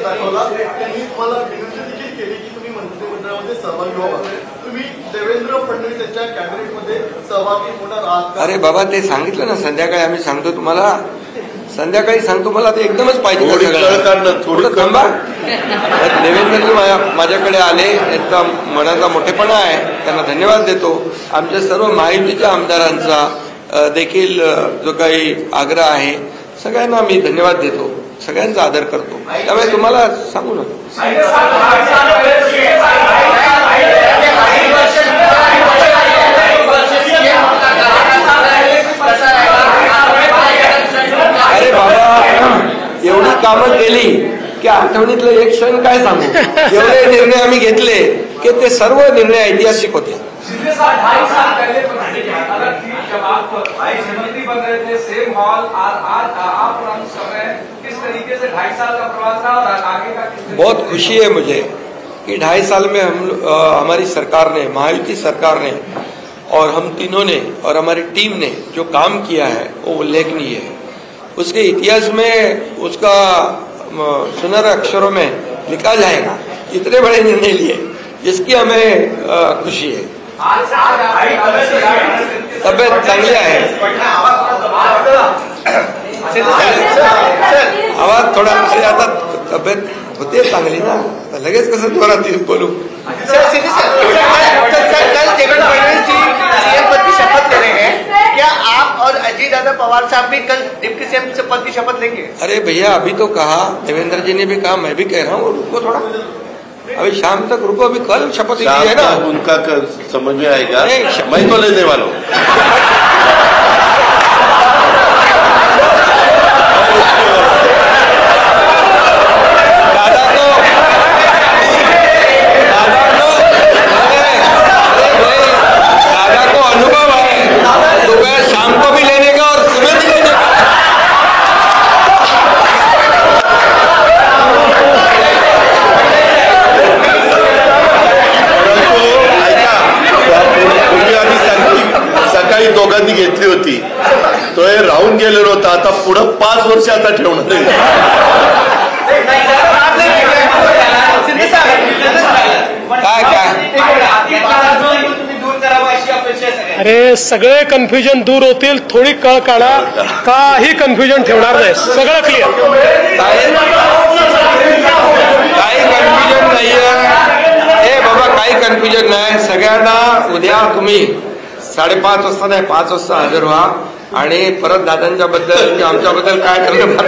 दाखवला. त्यांनी तुम्हाला विनंती देखील केली की तुम्ही मंत्रिमंडळामध्ये सहभागी व्हावा. तुम्ही देवेंद्र फडणवीस यांच्या कॅबिनेटमध्ये सहभागी होणार आहात? अरे बाबा, ते सांगितलं ना संध्याकाळी. आम्ही सांगतो तुम्हाला, संध्याकाळी सांगतो. मला ते एकदमच पाहिजे. थोडं थांबा. देवेंद्रजी माझ्याकडे आले, यांचा मनाचा मोठेपणा आहे, त्यांना धन्यवाद देतो. आमच्या सर्व महायुतीच्या आमदारांचा देखील जो काही आग्रह आहे, सगळ्यांना मी धन्यवाद देतो, सगळ्यांचा आदर करतो. त्यामुळे तुम्हाला सांगू नका. अरे बाबा, एवढी कामं केली की आठवणीतलं एक क्षण काय सांगू. एवढे निर्णय आम्ही घेतले की ते सर्व निर्णय ऐतिहासिक होते. बहुत खुशी है मुझे कि 2.5 साल में हमारी सरकार ने, महायुति सरकार ने और हम तीनों ने और हमारी टीम ने जो काम किया है वो उल्लेखनीय है. उसके इतिहास में उसका सुनहरे अक्षरों में लिखा जाएगा. इतने बड़े निर्णय लिए जिसकी हमें खुशी है. तब्येत चांगली आहे. आवाज थोडा, अरे आता तब्येत होते चांगली ना, लगेच कसं जोरात बोलू. सीएम पद की शपथ ले रहे हैं, क्या आप और अजीत दादा पवार साहब भी कल डिप्टी सीएम पद की शपथ लेंगे? अरे भैया, अभी तो कहा, देवेंद्र जी ने भी कहा, मैं भी कह रहा हूँ, रुको थोड़ा, अभी शाम तक रुको. अभी कल शपथ ली है ना, उनका समझ में आएगा. मैं तो लेने वाला हूँ. दोघांनी घेतली होती, तो हे राहून गेलेलो होता. आता पुढे 5 वर्ष आता ठेवणार आहे. अरे सगळे कन्फ्युजन दूर होतील. थोडी कळ काढा, काही कन्फ्युजन ठेवणार नाही. सगळं क्लिअर. काही कन्फ्युजन नाहीये. हे बाबा, काही कन्फ्युजन नाही. सगळ्यांना उद्या तुम्ही 5:30 वाजता नाही, 5 वाजता हजर व्हा आणि परत दादांच्या बद्दल किंवा आमच्याबद्दल काय करणार